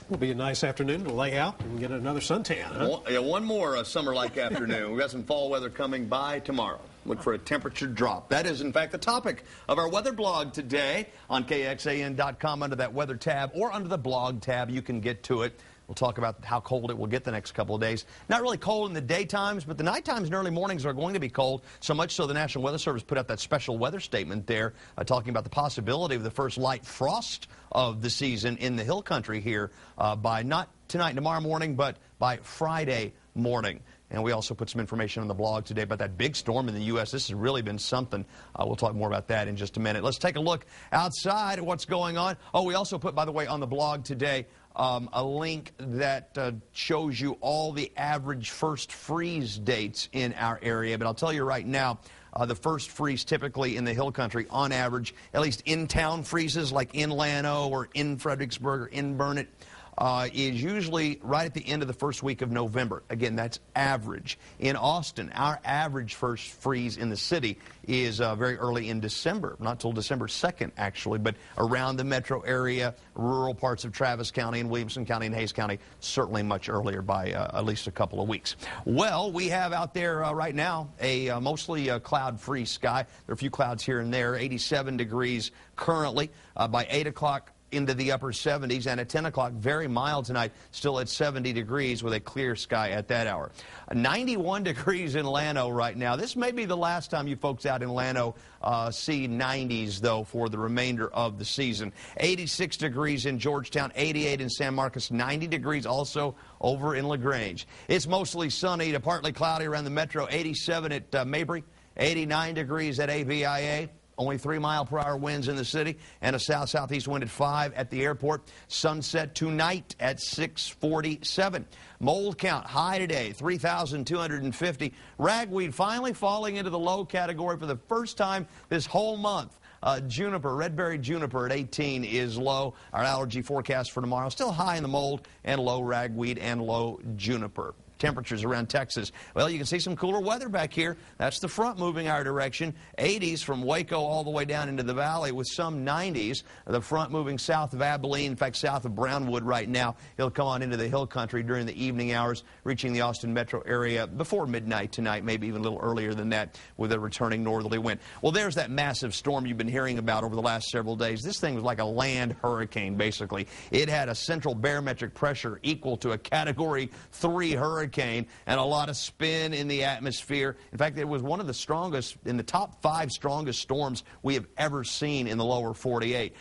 Will be a nice afternoon to lay out and get another suntan, huh? One more summer-like afternoon. We've got some fall weather coming by tomorrow. Look for a temperature drop. That is, in fact, the topic of our weather blog today on KXAN.com under that weather tab or under the blog tab. You can get to it. We'll talk about how cold it will get the next couple of days. Not really cold in the daytimes, but the night times and early mornings are going to be cold, so much so the National Weather Service put out that special weather statement there talking about the possibility of the first light frost of the season in the hill country here by not tonight and tomorrow morning, but by Friday morning. And we also put some information on the blog today about that big storm in the U.S. This has really been something. We'll talk more about that in just a minute. Let's take a look outside at what's going on. Oh, we also put, by the way, on the blog today a link that shows you all the average first freeze dates in our area. But I'll tell you right now, the first freeze typically in the hill country, on average, at least in-town freezes like in Llano or in Fredericksburg or in Burnett, is usually right at the end of the first week of November. Again, that's average. In Austin, our average first freeze in the city is very early in December, not till December 2nd, actually, but around the metro area, rural parts of Travis County and Williamson County and Hays County, certainly much earlier by at least a couple of weeks. Well, we have out there right now a mostly cloud-free sky. There are a few clouds here and there, 87 degrees currently. By 8 o'clock, into the upper 70s, and at 10 o'clock, very mild tonight, still at 70 degrees with a clear sky at that hour. 91 degrees in Llano right now. This may be the last time you folks out in Llano see 90s, though, for the remainder of the season. 86 degrees in Georgetown, 88 in San Marcos, 90 degrees also over in LaGrange. It's mostly sunny to partly cloudy around the metro, 87 at Mabry, 89 degrees at AVIA. Only 3-mile-per-hour winds in the city, and a south-southeast wind at 5 at the airport. Sunset tonight at 6:47. Mold count high today, 3,250. Ragweed finally falling into the low category for the first time this whole month. Juniper, red-berried juniper at 18 is low. Our allergy forecast for tomorrow, still high in the mold and low ragweed and low juniper. Temperatures around Texas. Well, you can see some cooler weather back here. That's the front moving our direction. 80s from Waco all the way down into the valley with some 90s. The front moving south of Abilene, in fact, south of Brownwood right now. It'll come on into the hill country during the evening hours, reaching the Austin metro area before midnight tonight, maybe even a little earlier than that with a returning northerly wind. Well, there's that massive storm you've been hearing about over the last several days. This thing was like a land hurricane, basically. It had a central barometric pressure equal to a Category 3 hurricane and a lot of spin in the atmosphere. In fact, it was one of the strongest, in the top 5 strongest storms we have ever seen in the lower 48.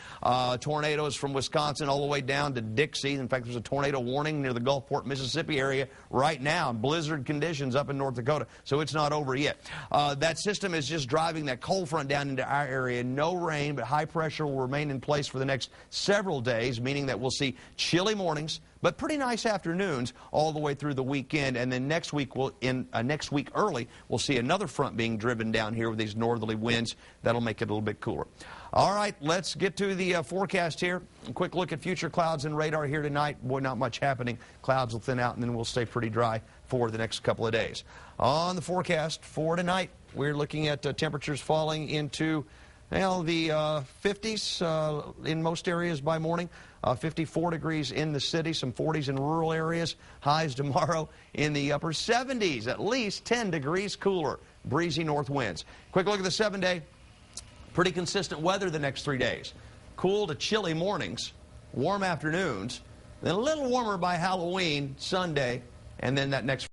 Tornadoes from Wisconsin all the way down to Dixie. In fact, there's a tornado warning near the Gulfport, Mississippi area right now. Blizzard conditions up in North Dakota, so it's not over yet. That system is just driving that cold front down into our area. No rain, but high pressure will remain in place for the next several days, meaning that we'll see chilly mornings, but pretty nice afternoons all the way through the weekend. And then next week, next week early, we'll see another front being driven down here with these northerly winds. That'll make it a little bit cooler. All right, let's get to the forecast here. A quick look at future clouds and radar here tonight. Boy, not much happening. Clouds will thin out, and then we'll stay pretty dry for the next couple of days. On the forecast for tonight, we're looking at temperatures falling into the 50s in most areas by morning. 54 degrees in the city, some 40s in rural areas. Highs tomorrow in the upper 70s, at least 10 degrees cooler. Breezy north winds. Quick look at the 7-day. Pretty consistent weather the next 3 days. Cool to chilly mornings, warm afternoons, then a little warmer by Halloween, Sunday, and then that next